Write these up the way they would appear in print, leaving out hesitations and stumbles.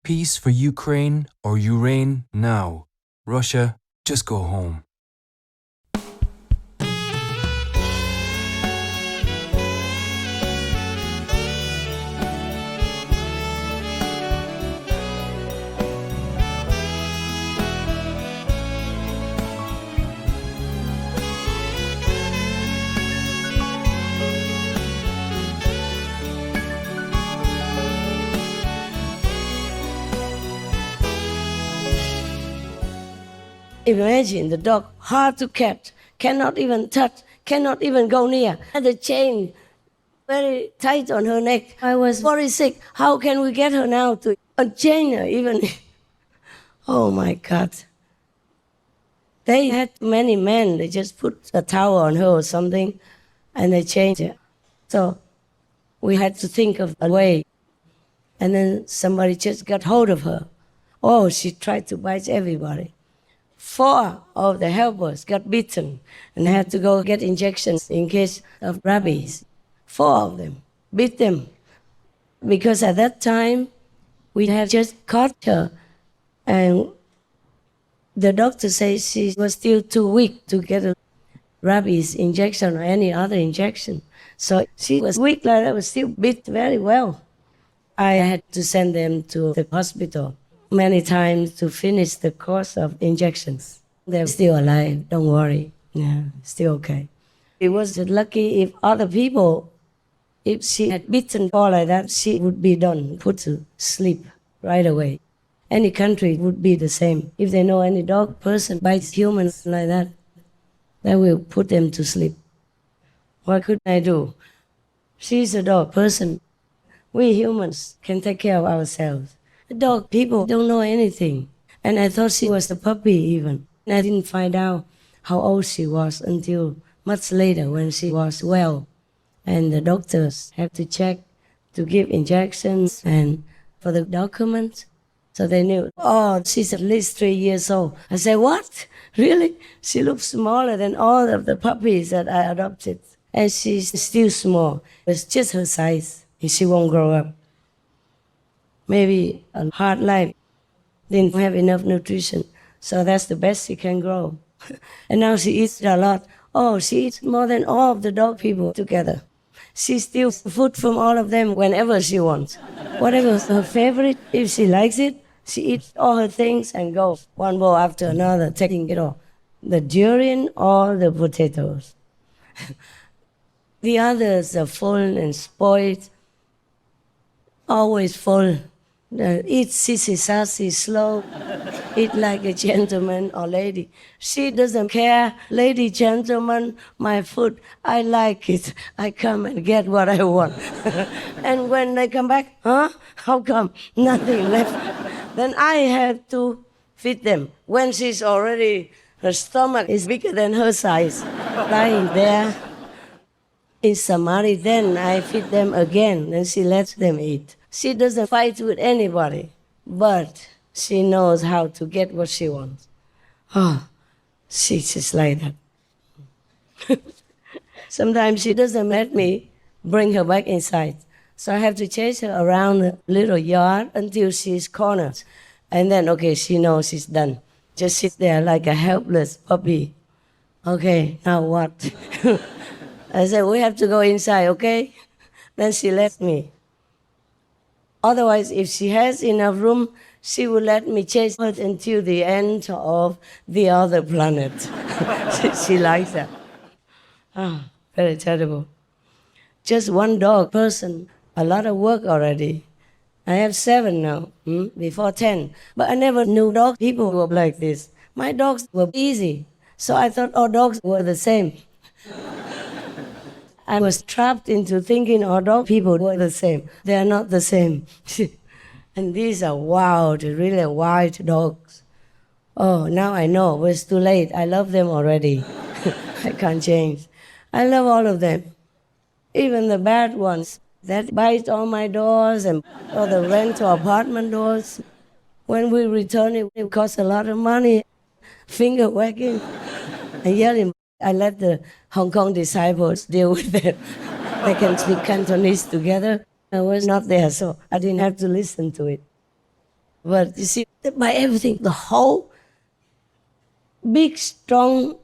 Peace for Ukraine or Ukraine now. Russia, just go home. Imagine the dog, hard to catch, cannot even touch, cannot even go near. And the chain very tight on her neck. I was very sick. How can we get her now to unchain her even? Oh my God. They had many men. They just put a towel on her or something and they changed it. So we had to think of a way. And then somebody just got hold of her. Oh, she tried to bite everybody. 4 of the helpers got bitten and had to go get injections in case of rabies. 4 of them beat them because at that time we had just caught her and the doctor says she was still too weak to get a rabies injection or any other injection. So she was weak like that, but still beat very well. I had to send them to the hospital many times to finish the course of injections. They're still alive, don't worry. Yeah, still okay. It was lucky if other people, if she had bitten her like that, she would be done, put to sleep right away. Any country would be the same. If they know any dog person bites humans like that, they will put them to sleep. What could I do? She's a dog person. We humans can take care of ourselves. The dog people don't know anything. And I thought she was a puppy even. And I didn't find out how old she was until much later when she was well. And the doctors have to check to give injections and for the documents. So they knew, oh, she's at least 3 years old. I said, what? Really? She looks smaller than all of the puppies that I adopted. And she's still small. It's just her size. And she won't grow up. Maybe a hard life, didn't have enough nutrition. So that's the best she can grow. And now she eats a lot. Oh, she eats more than all of the dog people together. She steals food from all of them whenever she wants. Whatever's her favorite, if she likes it, she eats all her things and goes one bowl after another, taking it all. The durian or the potatoes. The others are full and spoiled, always full. Eat sissy sassy, slow, eat like a gentleman or lady. She doesn't care, lady, gentleman, my food, I like it. I come and get what I want. And when they come back, huh? How come? Nothing left. Then I have to feed them. When she's already, her stomach is bigger than her size, lying there in Samari, then I feed them again, and she lets them eat. She doesn't fight with anybody, but she knows how to get what she wants. Oh, she's just like that. Sometimes she doesn't let me bring her back inside. So I have to chase her around the little yard until she's cornered. And then, okay, she knows she's done. Just sit there like a helpless puppy. Okay, now what? I said, we have to go inside, okay? Then she lets me. Otherwise, if she has enough room, she will let me chase her until the end of the other planet. She likes that. Ah, very terrible. Just one dog person, a lot of work already. I have 7 now, before 10. But I never knew dog people were like this. My dogs were easy. So I thought all dogs were the same. I was trapped into thinking all dog people were the same. They are not the same. And these are wild, really wild dogs. Oh, now I know, but it's too late. I love them already. I can't change. I love all of them. Even the bad ones that bite on my doors and or the rental apartment doors. When we return it costs a lot of money. Finger wagging and yelling. I let the Hong Kong disciples deal with it. They can speak Cantonese together. I was not there, so I didn't have to listen to it. But you see, they buy everything, the whole big, strong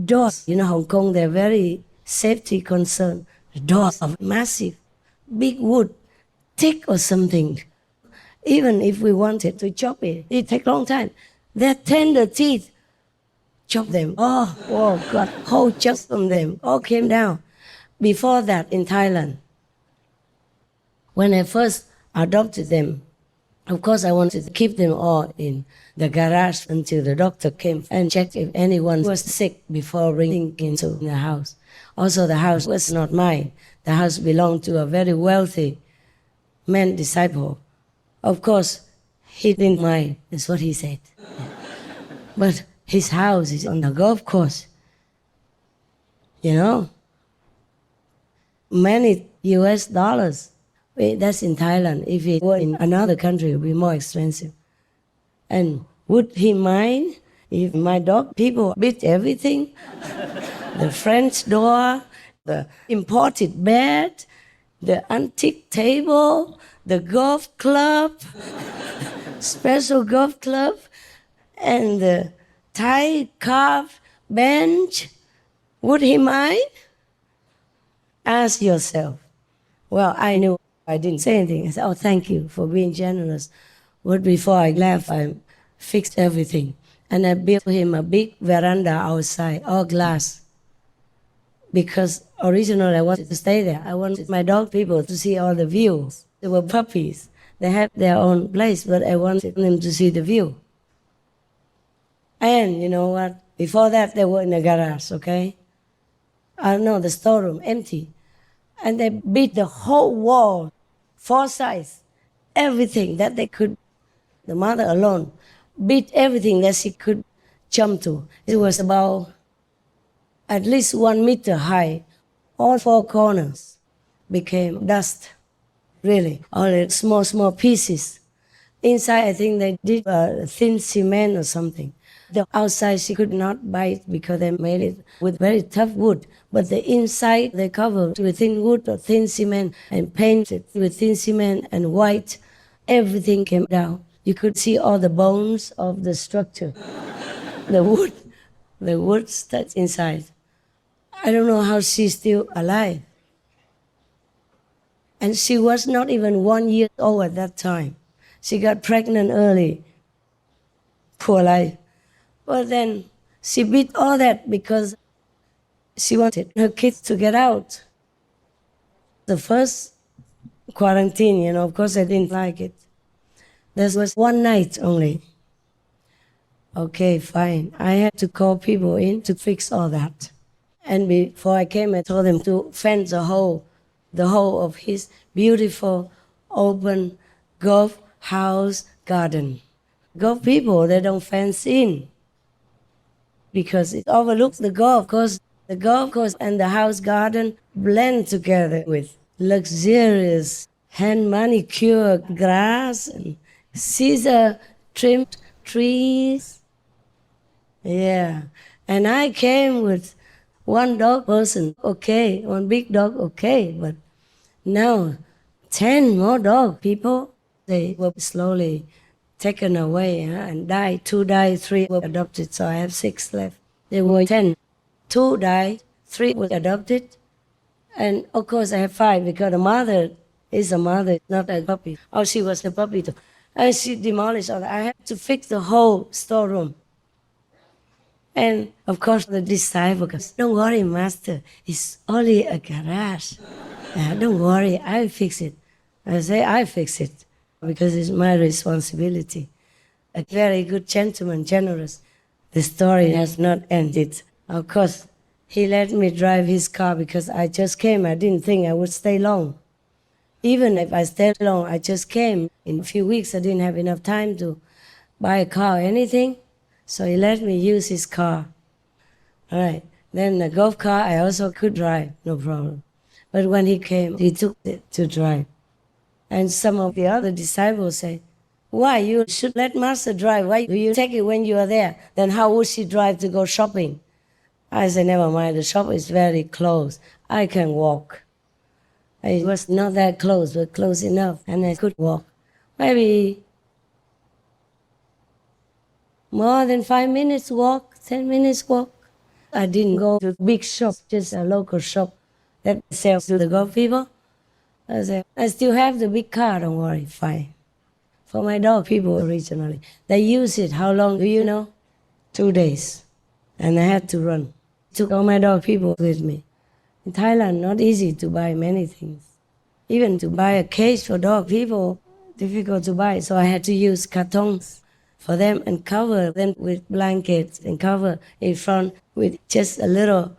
doors. You know, Hong Kong, they're very safety concerned. The doors are massive, big wood, thick or something. Even if we wanted to chop it, it take a long time. Their tender teeth, chop them. Oh God, whole chunks from them all came down. Before that, in Thailand, when I first adopted them, of course, I wanted to keep them all in the garage until the doctor came and checked if anyone was sick before bringing into the house. Also, the house was not mine. The house belonged to a very wealthy man disciple. Of course, he didn't mind, is what he said. But his house is on the golf course. You know, many US dollars. That's in Thailand. If it were in another country, it would be more expensive. And would he mind if my dog people beat everything? The French door, the imported bed, the antique table, the golf club, special golf club, and the Thai carved bench. Would he mind? Ask yourself. Well, I knew I didn't say anything. I said, oh, thank you for being generous. But before I left, I fixed everything. And I built him a big veranda outside, all glass. Because originally I wanted to stay there. I wanted my dog people to see all the views. They were puppies. They had their own place, but I wanted them to see the view. And you know what? Before that, they were in the garage, okay? I know the storeroom, empty. And they beat the whole wall, 4 sides, everything that they could. The mother alone beat everything that she could jump to. It was about at least 1 meter high. All 4 corners became dust, really, all the small pieces. Inside, I think they did thin cement or something. The outside, she could not bite because they made it with very tough wood. But the inside, they covered with thin wood or thin cement and painted with thin cement and white. Everything came down. You could see all the bones of the structure, the wood that's inside. I don't know how she's still alive. And she was not even 1 year old at that time. She got pregnant early. Poor life. But then she beat all that because she wanted her kids to get out. The first quarantine, you know, of course I didn't like it. There was 1 night only. Okay, fine. I had to call people in to fix all that. And before I came, I told them to fence the whole of his beautiful, open golf house garden. Golf people, they don't fence in because it overlooks the golf course. The golf course and the house garden blend together with luxurious hand manicured grass and scissor trimmed trees. Yeah. And I came with 1 dog person, okay, 1 big dog, okay, but now 10 more dog people, they were slowly taken away and died. 2 died, 3 were adopted, so I have 6 left. There were 10. 2 died, 3 were adopted, and of course I have 5 because the mother is a mother, not a puppy. Oh, she was a puppy too. And she demolished all that. I had to fix the whole storeroom. And of course the disciple goes, don't worry, master, it's only a garage. Don't worry, I'll fix it. I say, I fix it because it's my responsibility. A very good gentleman, generous. The story has not ended. Of course, he let me drive his car because I just came. I didn't think I would stay long. Even if I stayed long, I just came. In a few weeks, I didn't have enough time to buy a car or anything. So he let me use his car. All right. Then the golf car, I also could drive, no problem. But when he came, he took it to drive. And some of the other disciples say, why, you should let master drive. Why do you take it when you are there? Then how would she drive to go shopping? I said, never mind, the shop is very close. I can walk. It was not that close, but close enough, and I could walk. Maybe more than 5 minutes walk, 10 minutes walk. I didn't go to big shop, just a local shop that sells to the dog people. I said, I still have the big car, don't worry, fine. For my dog people originally. They use it, how long do you know? 2 days. And I had to run. Took all my dog people with me. In Thailand, not easy to buy many things. Even to buy a cage for dog people, difficult to buy. So I had to use cartons for them and cover them with blankets and cover in front with just a little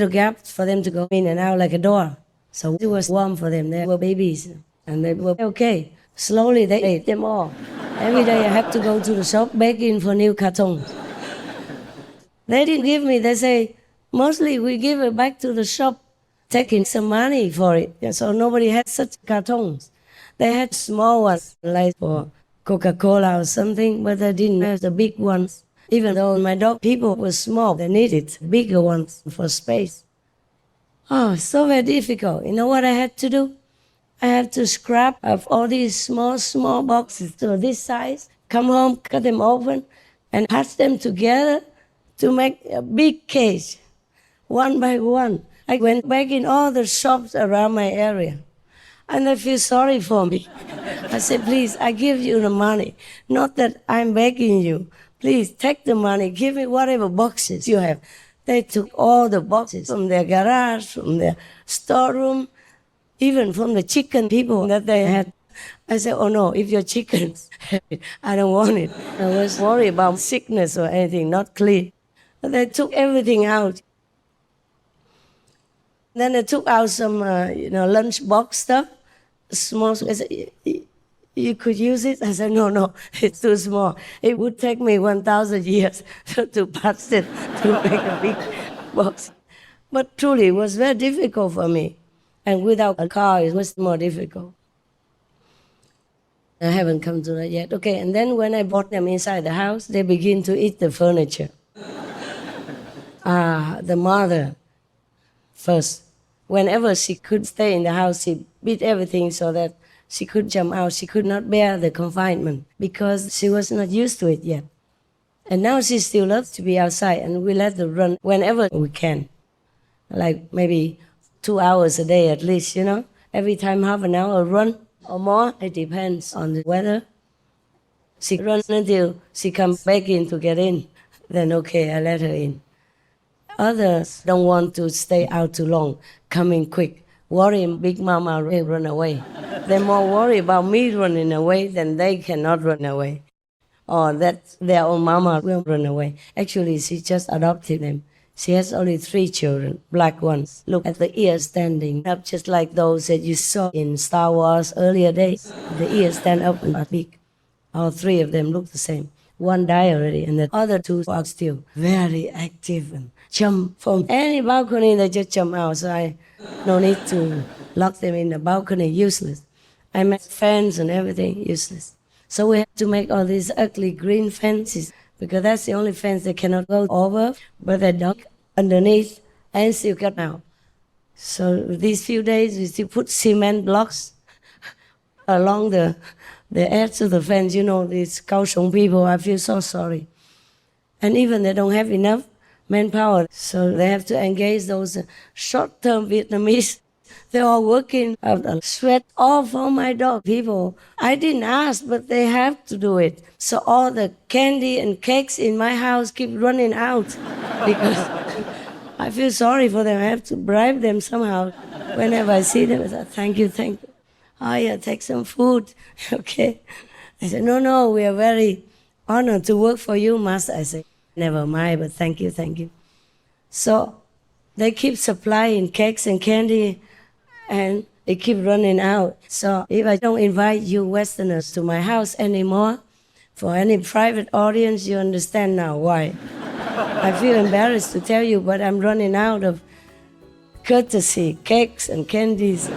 gap for them to go in and out like a door. So it was warm for them. They were babies and they were okay. Slowly they ate them all. Every day I have to go to the shop begging for new cartons. They didn't give me, they say, mostly we give it back to the shop, taking some money for it. So nobody had such cartons. They had small ones, like for Coca-Cola or something, but they didn't have the big ones. Even though my dog people were small, they needed bigger ones for space. Oh, so very difficult. You know what I had to do? I had to scrap up all these small boxes to this size, come home, cut them open, and patch them together to make a big cage, one by one. I went back in all the shops around my area, and they feel sorry for me. I said, please, I give you the money, not that I'm begging you. Please take the money, give me whatever boxes you have. They took all the boxes from their garage, from their storeroom, even from the chicken people that they had. I said, oh no, if your chickens have it, I don't want it. I was worried about sickness or anything, not clean. But they took everything out. Then they took out some, lunchbox stuff, small. I said, you could use it? I said, no, it's too small. It would take me 1,000 years to patch it, to make a big box. But truly, it was very difficult for me. And without a car, it was more difficult. I haven't come to that yet. Okay, and then when I brought them inside the house, they begin to eat the furniture. The mother, first, whenever she could stay in the house, she beat everything so that she could jump out. She could not bear the confinement because she was not used to it yet. And now she still loves to be outside, and we let her run whenever we can. Like maybe 2 hours a day at least, Every time half an hour run or more. It depends on the weather. She runs until she comes back in to get in. Then okay, I let her in. Others don't want to stay out too long, come in quick, worrying Big Mama will run away. They're more worried about me running away than they cannot run away. Or that their own mama will run away. Actually, she just adopted them. She has only 3 children, black ones. Look at the ears standing up just like those that you saw in Star Wars earlier days. The ears stand up and are big. All 3 of them look the same. One died already, and the other 2 are still very active and jump from any balcony. They just jump out, so I no need to lock them in the balcony. Useless. I make fence and everything useless. So we have to make all these ugly green fences because that's the only fence they cannot go over, but they dug underneath and still got out. So these few days we still put cement blocks along the edge of the fence. These Kaohsiung people, I feel so sorry. And even they don't have enough manpower, so they have to engage those short-term Vietnamese. They're all working out the sweat off all my dog people. I didn't ask, but they have to do it. So all the candy and cakes in my house keep running out because I feel sorry for them. I have to bribe them somehow. Whenever I see them, I say, thank you. Oh yeah, take some food. Okay. I said, no, we are very honored to work for you, Master. I said, never mind, but thank you. So they keep supplying cakes and candy, and it keep running out. So if I don't invite you Westerners to my house anymore, for any private audience, you understand now why. I feel embarrassed to tell you, but I'm running out of courtesy, cakes and candies.